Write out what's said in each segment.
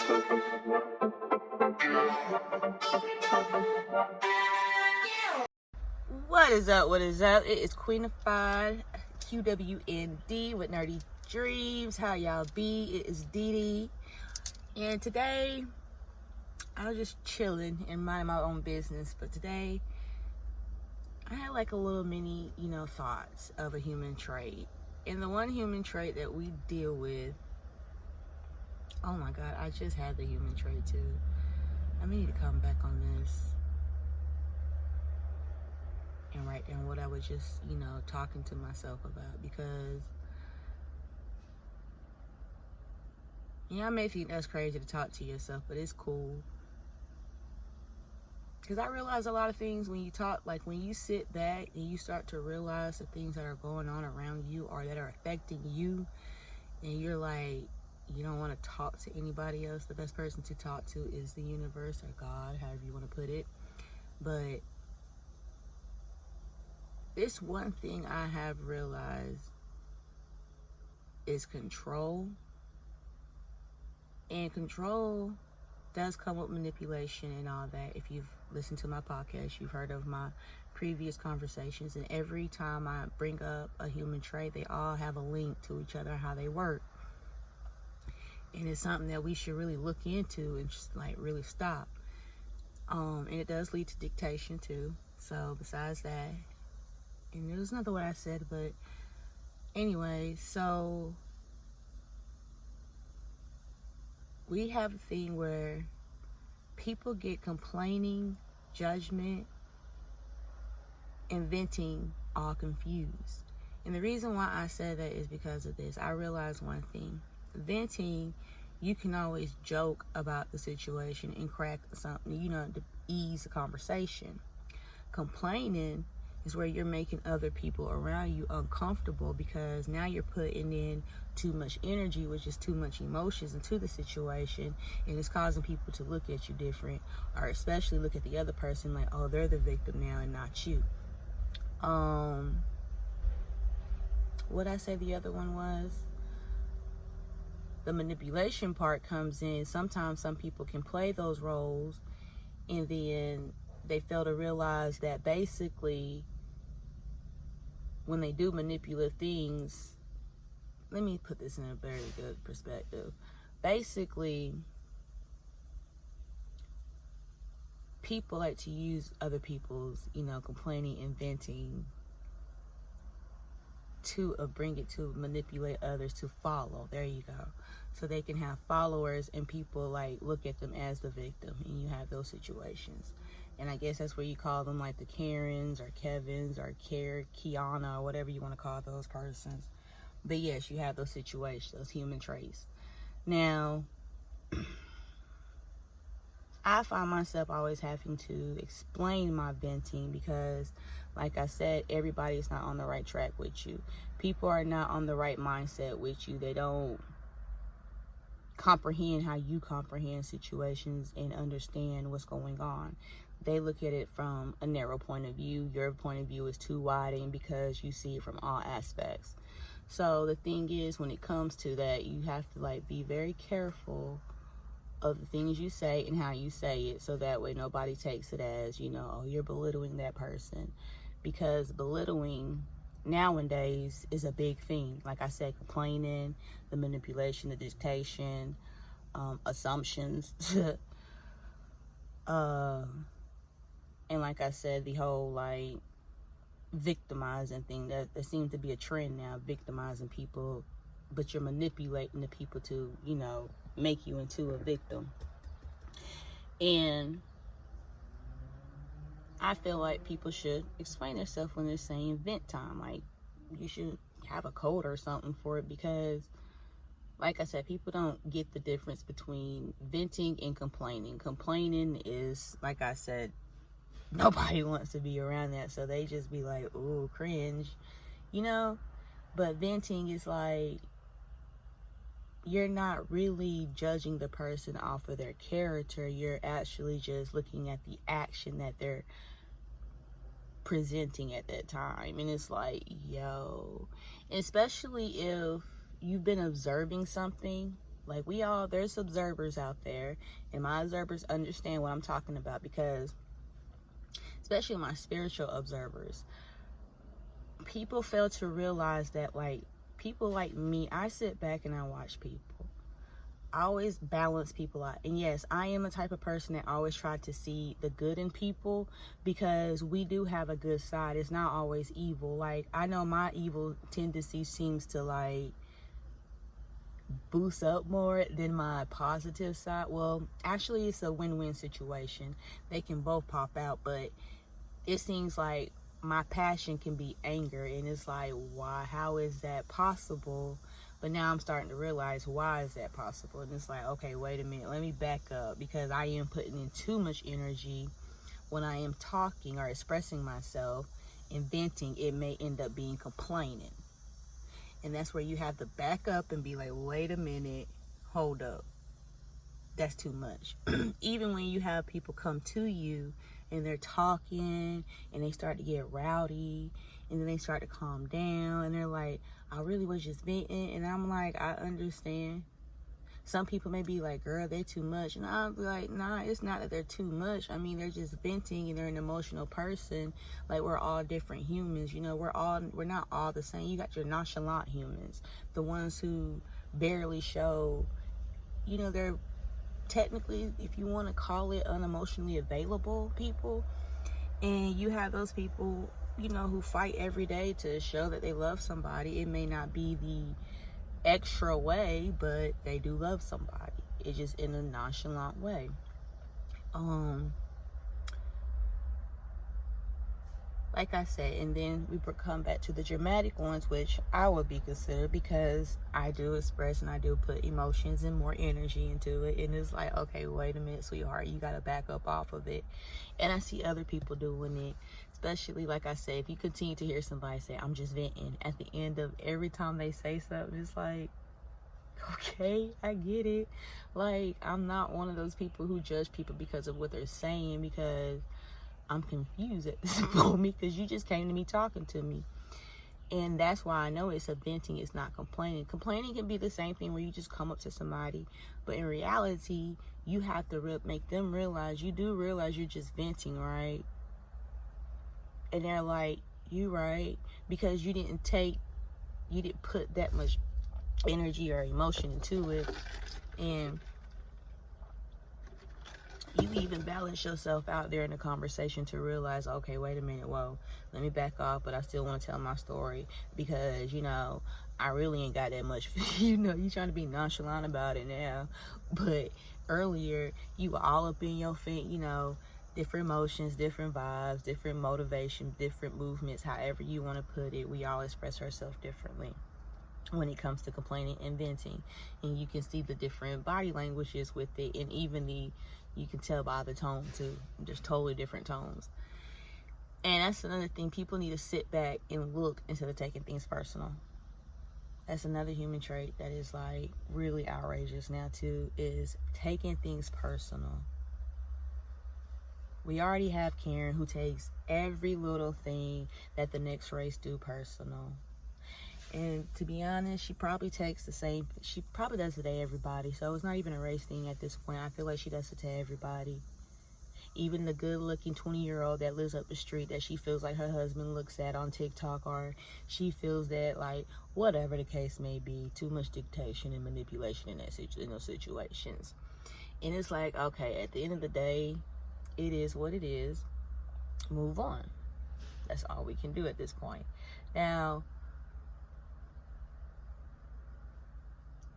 What is up? What is up? It is Queenified, Qwnddeedee with Nerdy Dreams. How y'all be? It is Dee. And today, I was just chilling and minding my own business. But today, I had like a little mini, thoughts of a human trait. And the one human trait that we deal with, oh my God, I just had the human trait too. I need to come back on this and write down what I was just, talking to myself about, because I may think that's crazy to talk to yourself, but it's cool. Because I realize a lot of things when you talk, like when you sit back and you start to realize the things that are going on around you or that are affecting you, and you're like, you don't want to talk to anybody else. The best person to talk to is the universe or God, however you want to put it. But this one thing I have realized is control. And control does come with manipulation and all that. If you've listened to my podcast, you've heard of my previous conversations. And every time I bring up a human trait, they all have a link to each other, how they work. And it's something that we should really look into and just like really stop. And it does lead to dictation too. So besides that, and there was another what I said, but anyway, so we have a thing where people get complaining, judgment, and venting all confused. And the reason why I said that is because of this. I realized one thing. Venting, you can always joke about the situation and crack something, to ease the conversation. Complaining is where you're making other people around you uncomfortable, because now you're putting in too much energy, which is too much emotions into the situation, and it's causing people to look at you different, or especially look at the other person like, oh, they're the victim now and not you. What I say the other one was, the manipulation part comes in. Sometimes some people can play those roles, and then they fail to realize that basically when they do manipulative things, let me put this in a very good perspective. Basically, people like to use other people's, complaining and venting to bring it to manipulate others to follow. There you go. So they can have followers and people like look at them as the victim, and you have those situations. And I guess that's where you call them like the Karens or Kevins or Kiana or whatever you want to call those persons. But yes, you have those situations, those human traits. Now, I find myself always having to explain my venting because, like I said, everybody's not on the right track with you. People are not on the right mindset with you. They don't comprehend how you comprehend situations and understand what's going on. They look at it from a narrow point of view. Your point of view is too widening because you see it from all aspects. So the thing is, when it comes to that, you have to be very careful of the things you say and how you say it, so that way nobody takes it as, oh, you're belittling that person. Because belittling nowadays is a big thing. Like I said, complaining, the manipulation, the dictation, assumptions, and like I said, the whole victimizing thing, that seems to be a trend now, victimizing people, but you're manipulating the people to, make you into a victim. And I feel like people should explain themselves when they're saying vent time. Like, you should have a code or something for it, because like I said, people don't get the difference between venting and complaining. Complaining is, like I said, nobody wants to be around that, so they just be like, ooh, cringe, But venting is like, you're not really judging the person off of their character. You're actually just looking at the action that they're presenting at that time. And it's like, yo, especially if you've been observing something Like, there's observers out there, and my observers understand what I'm talking about, because especially my spiritual observers, people fail to realize that, like, people like me, I sit back and I watch people. I always balance people out. And yes, I am the type of person that always try to see the good in people, because we do have a good side. It's not always evil. Like, I know my evil tendency seems to, like, boost up more than my positive side. Well, actually, it's a win-win situation. They can both pop out, but it seems like my passion can be anger, and it's like, why? How is that possible? But now I'm starting to realize, why is that possible? And it's like, okay, wait a minute, let me back up, because I am putting in too much energy when I am talking or expressing myself and venting. It may end up being complaining. And that's where you have to back up and be like, wait a minute, hold up. That's too much. Even when you have people come to you and they're talking and they start to get rowdy, and then they start to calm down, and they're like, I really was just venting. And I'm like, I understand. Some people may be like, girl, they're too much. And I'll be like, nah, it's not that they're too much. I mean, they're just venting, and they're an emotional person. Like, we're all different humans. You know, we're not all the same. You got your nonchalant humans, the ones who barely show, you know, they're technically, if you want to call it, unemotionally available people. And you have those people, you know, who fight every day to show that they love somebody. It may not be the extra way, but they do love somebody. It's just in a nonchalant way. Like I said, and then we come back to the dramatic ones, which I would be considered, because I do express and I do put emotions and more energy into it. And it's like, okay, wait a minute, sweetheart, you got to back up off of it. And I see other people doing it, especially, like I said, if you continue to hear somebody say, I'm just venting, at the end of every time they say something, it's like, okay, I get it. Like, I'm not one of those people who judge people because of what they're saying, because I'm confused at this moment, because you just came to me talking to me. And that's why I know it's a venting, it's not complaining. Complaining can be the same thing, where you just come up to somebody, but in reality, you have to make them realize, you do realize you're just venting, right? And they're like, you right, because you didn't put that much energy or emotion into it. And you even balance yourself out there in the conversation to realize, okay, wait a minute, whoa, let me back off, but I still want to tell my story, because, you know, I really ain't got that much. You know, you trying to be nonchalant about it now, but earlier you were all up in your you know, different emotions, different vibes, different motivation, different movements, however you want to put it. We all express ourselves differently when it comes to complaining and venting, and you can see the different body languages with it, and even you can tell by the tone too. Just totally different tones. And that's another thing. People need to sit back and look instead of taking things personal. That's another human trait that is, like, really outrageous now too, is taking things personal. We already have Karen, who takes every little thing that the next race do personal. And to be honest, she probably takes the same, she probably does it to everybody. So it's not even a race thing at this point. I feel like she does it to everybody. Even the good-looking 20-year-old that lives up the street that she feels like her husband looks at on TikTok, or she feels that, like, whatever the case may be, too much dictation and manipulation in those situations. And it's like, okay, at the end of the day, it is what it is. Move on. That's all we can do at this point. Now,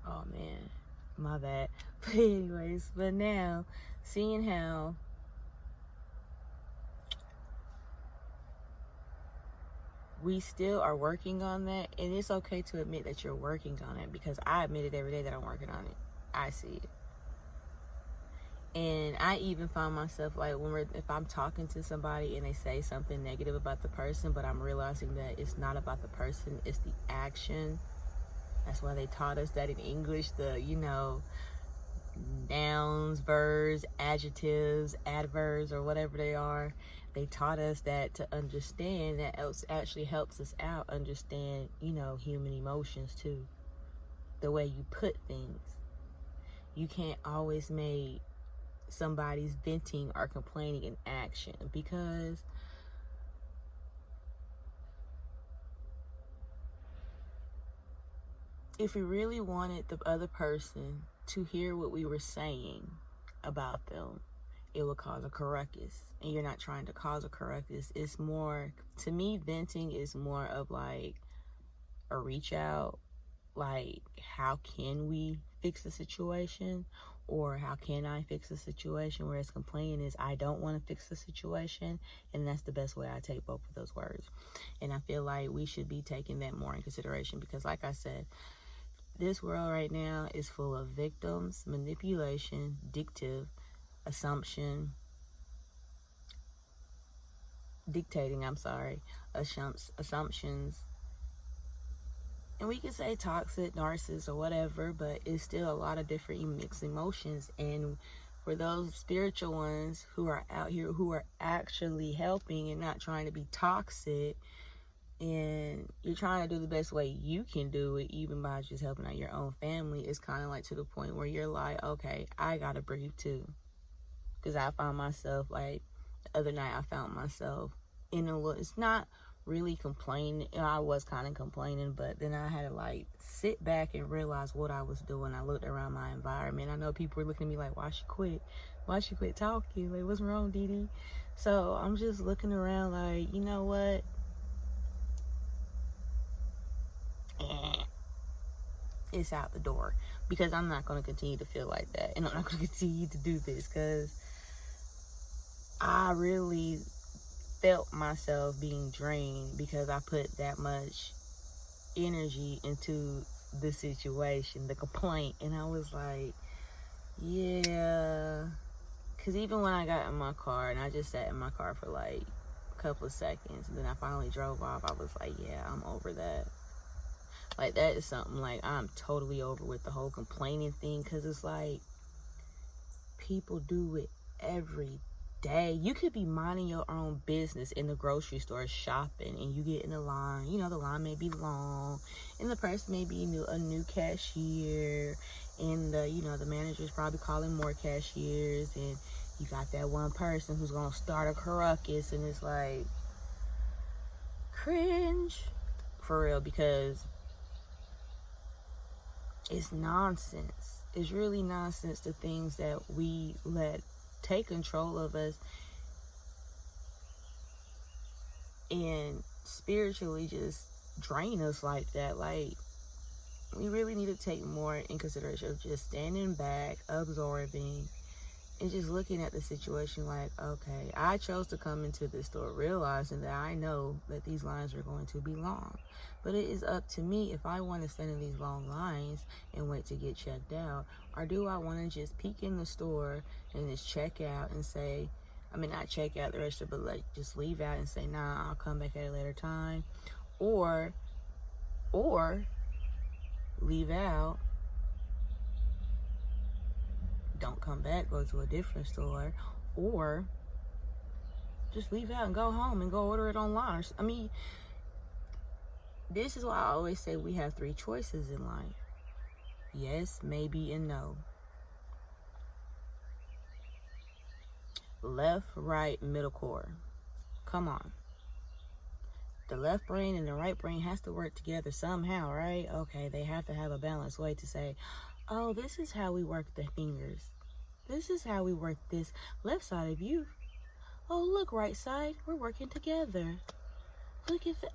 oh man, my bad. But anyways, but now, seeing how we still are working on that, and it's okay to admit that you're working on it, because I admit it every day that I'm working on it. I see it. And I even find myself, like, if I'm talking to somebody and they say something negative about the person, but I'm realizing that it's not about the person, it's the action. That's why they taught us that in English, the, you know, nouns, verbs, adjectives, adverbs, or whatever they are. They taught us that to understand that actually helps us out understand, you know, human emotions too. The way you put things. You can't always make somebody's venting or complaining an action, because if we really wanted the other person to hear what we were saying about them, it would cause a ruckus. And you're not trying to cause a ruckus. It's more, to me, venting is more of like a reach out. Like, how can we fix the situation? Or how can I fix the situation? Whereas complaining is, I don't want to fix the situation. And that's the best way I take both of those words. And I feel like we should be taking that more in consideration, because like I said, this world right now is full of victims, manipulation, assumptions, and we can say toxic, narcissist, or whatever, but it's still a lot of different mixed emotions. And for those spiritual ones who are out here, who are actually helping and not trying to be toxic, and you're trying to do the best way you can do it, even by just helping out your own family, it's kind of like to the point where you're like, okay, I gotta breathe too. Because I found myself, like, the other night I found myself in a little, it's not really complaining. I was kind of complaining, but then I had to like sit back and realize what I was doing. I looked around my environment. I know people were looking at me like, why she quit? Why she quit talking? Like, what's wrong, Dee? So I'm just looking around like, you know what? It's out the door, because I'm not going to continue to feel like that, and I'm not going to continue to do this, because I really felt myself being drained because I put that much energy into the situation, the complaint, and I was like, yeah, because even when I got in my car and I just sat in my car for like a couple of seconds, and then I finally drove off, I was like, yeah, I'm over that. Like, that is something, like, I'm totally over with the whole complaining thing, because it's like, people do it every day. You could be minding your own business in the grocery store shopping, and you get in the line. You know, the line may be long, and the person may be a new cashier, and the manager's probably calling more cashiers, and you got that one person who's gonna start a ruckus, and it's like, cringe for real, because it's nonsense. It's really nonsense, the things that we let take control of us and spiritually just drain us like that. Like, we really need to take more in consideration of just standing back, absorbing, and just looking at the situation like, okay, I chose to come into this store realizing that I know that these lines are going to be long. But it is up to me if I want to stand in these long lines and wait to get checked out, or do I want to just peek in the store and just check out and say, not check out the rest of it, but like just leave out and say, nah, I'll come back at a later time, or leave out, don't come back, go to a different store, or just leave out and go home and go order it online. This is why I always say we have 3 choices in life: yes, maybe, and no. Left, right, middle core. Come on. The left brain and the right brain has to work together somehow, right? Okay, they have to have a balanced way to say, oh, this is how we work the fingers. This is how we work this left side of you. Oh, look, right side, we're working together. Look at that.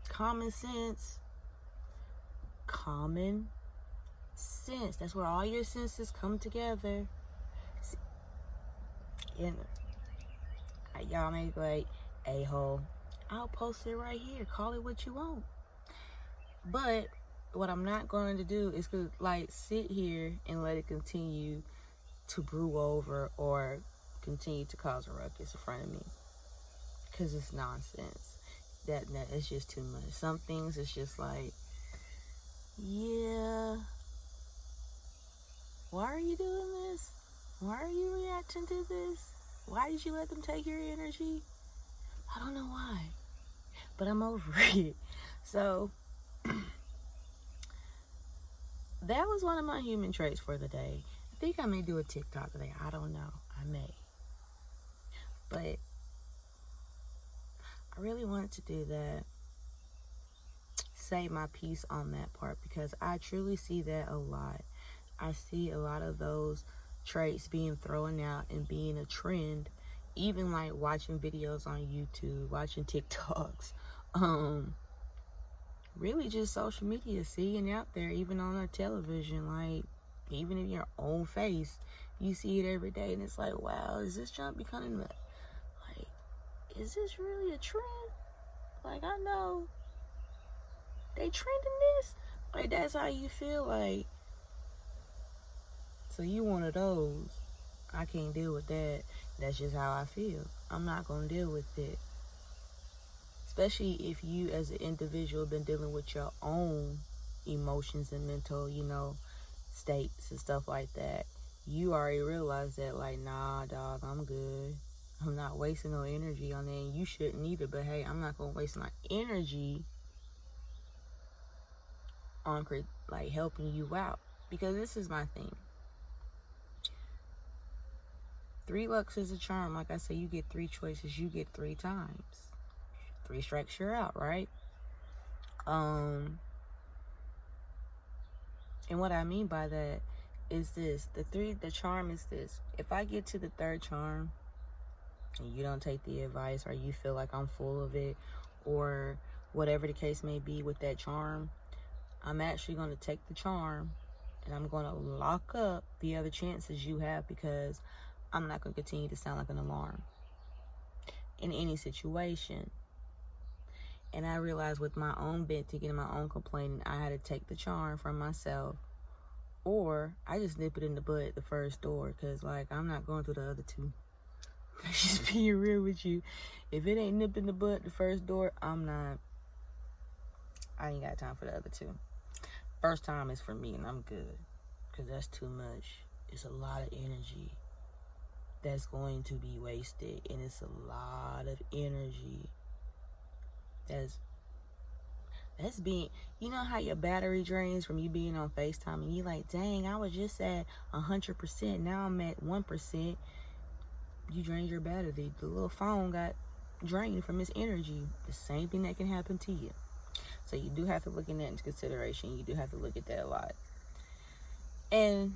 Common sense. Common sense. That's where all your senses come together. And y'all may be like, a-hole. I'll post it right here. Call it what you want. But what I'm not going to do is sit here and let it continue to brew over or continue to cause a ruckus in front of me, because it's nonsense. That it's just too much. Some things it's just like, yeah, why are you doing this? Why are you reacting to this? Why did you let them take your energy? I don't know why, but I'm over it. So that was one of my human traits for the day. I think I may do a TikTok today. I don't know. I may. But I really wanted to do that. Say my piece on that part, because I truly see that a lot. I see a lot of those traits being thrown out and being a trend, even like watching videos on YouTube, watching TikToks, really just social media, seeing out there, even on our television, like even in your own face, you see it every day, and it's like, wow, is this junk becoming like, is this really a trend? Like, I know they trending this, like that's how you feel. Like, so you one of those. I can't deal with that. That's just how I feel. I'm not gonna deal with it. Especially if you as an individual been dealing with your own emotions and mental, states and stuff like that. You already realize that, like, nah, dog, I'm good. I'm not wasting no energy on that, and you shouldn't either. But hey, I'm not gonna waste my energy on like helping you out, because this is my thing. 3 looks is a charm. Like I said, you get 3 choices, you get 3 times. 3 strikes, you're out, right? And what I mean by that is this: the charm is this. If I get to the 3rd charm and you don't take the advice, or you feel like I'm full of it, or whatever the case may be with that charm, I'm actually going to take the charm and I'm going to lock up the other chances you have, because I'm not going to continue to sound like an alarm in any situation. And I realized with my own venting and my own complaining, I had to take the charm from myself, or I just nip it in the bud the first door, because, like, I'm not going through the other 2. Just being real with you. If it ain't nipped in the bud the first door, I ain't got time for the other 2. First time is for me, and I'm good, because that's too much. It's a lot of energy that's going to be wasted, and it's a lot of energy that's being, how your battery drains from you being on FaceTime, and you like, dang, I was just at 100%, now I'm at 1%. You drained your battery. The little phone got drained from its energy. The same thing that can happen to you. So you do have to look in that into consideration. You do have to look at that a lot. And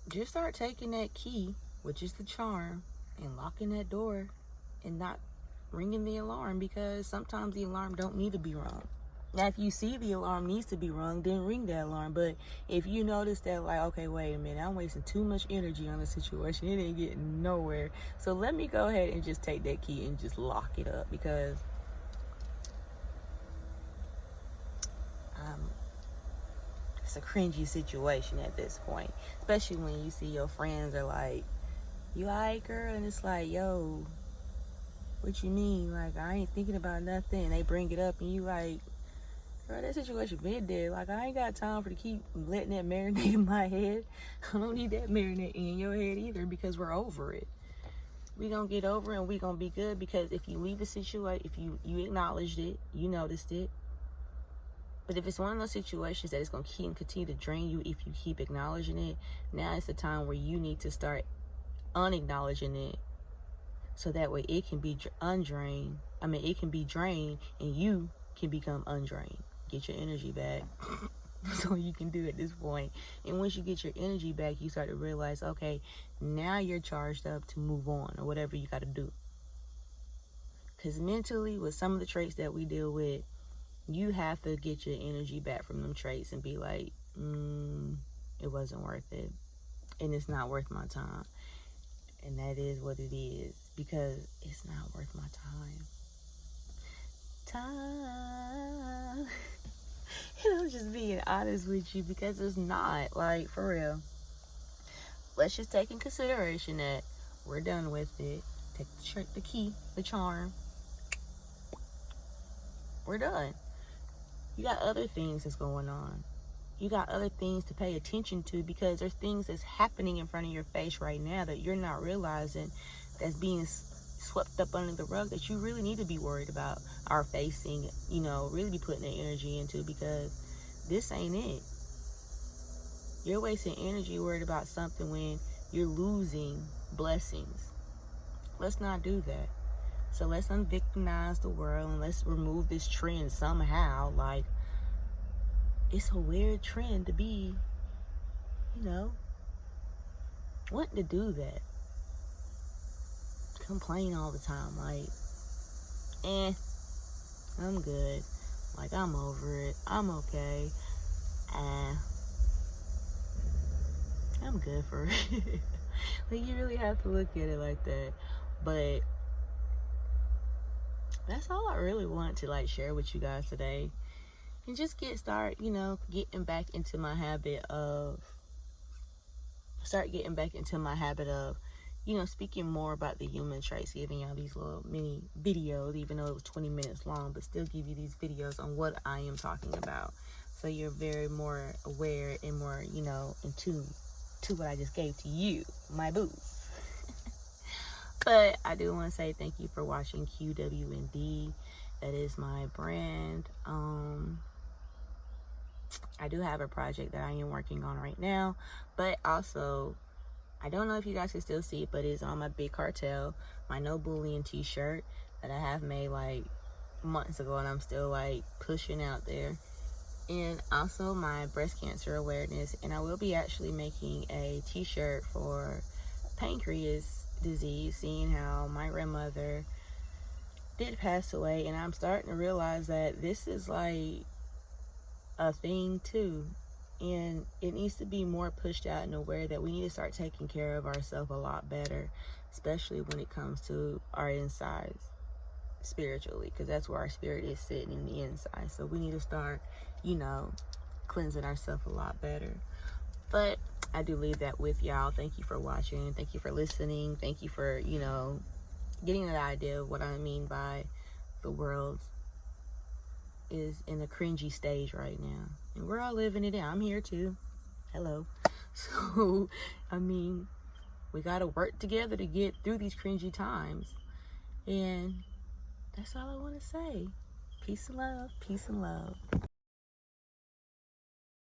just start taking that key, which is the charm, and locking that door and not ringing the alarm, because sometimes the alarm don't need to be rung. Now, if you see the alarm needs to be rung, then ring that alarm. But if you notice that, like, okay, wait a minute, I'm wasting too much energy on the situation, it ain't getting nowhere, so let me go ahead and just take that key and just lock it up, because it's a cringy situation at this point, especially when you see your friends are like, you alright, girl? And it's like, yo, what you mean? Like, I ain't thinking about nothing. And they bring it up, and you like, girl, that situation been there. Like, I ain't got time for to keep letting that marinate in my head. I don't need that marinate in your head either, because we're over it. We gonna get over it, and we gonna be good, because if you leave the situation, if you acknowledged it, you noticed it. But if it's one of those situations that is gonna continue to drain you, if you keep acknowledging it, now it's the time where you need to start unacknowledging it, so that way it can be undrained. It can be drained, and you can become undrained. Get your energy back. That's all you can do at this point. And once you get your energy back, you start to realize, okay, now you're charged up to move on, or whatever you got to do. Because mentally, with some of the traits that we deal with, you have to get your energy back from them traits and be like, it wasn't worth it, and it's not worth my time. And that is what it is, because it's not worth my time. And I'm just being honest with you, because it's not, like, for real. Let's just take in consideration that we're done with it. Take the key, the charm. We're done. You got other things that's going on. You got other things to pay attention to, because there's things that's happening in front of your face right now that you're not realizing, that's being swept up under the rug, that you really need to be worried about, or facing, really be putting that energy into, because this ain't it. You're wasting energy worried about something when you're losing blessings. Let's not do that. So let's unvictimize the world and let's remove this trend somehow. Like, it's a weird trend to be, wanting to do that. Complain all the time. Like, I'm good. Like, I'm over it. I'm okay. I'm good for it. Like, you really have to look at it like that. But that's all I really want to, like, share with you guys today. And just getting back into my habit of, speaking more about the human traits, giving y'all these little mini videos, even though it was 20 minutes long, but still give you these videos on what I am talking about. So you're very more aware and more, in tune to what I just gave to you, my boots. But I do want to say thank you for watching Qwnddeedee. That is my brand. I do have a project that I am working on right now, but also, I don't know if you guys can still see it, but it's on my big cartel, my no bullying t-shirt that I have made like months ago, and I'm still like pushing out there. And also my breast cancer awareness, and I will be actually making a t-shirt for pancreas disease, seeing how my grandmother did pass away, and I'm starting to realize that this is like a thing too, and it needs to be more pushed out and aware that we need to start taking care of ourselves a lot better, especially when it comes to our insides spiritually, because that's where our spirit is sitting, in the inside. So we need to start cleansing ourselves a lot better. But I do leave that with y'all. Thank you for watching. Thank you for listening. Thank you for getting an idea of what I mean by the world is in a cringy stage right now, and we're all living it out. I'm here too. Hello. So we gotta work together to get through these cringy times, and that's all I want to say. Peace and love. Peace and love.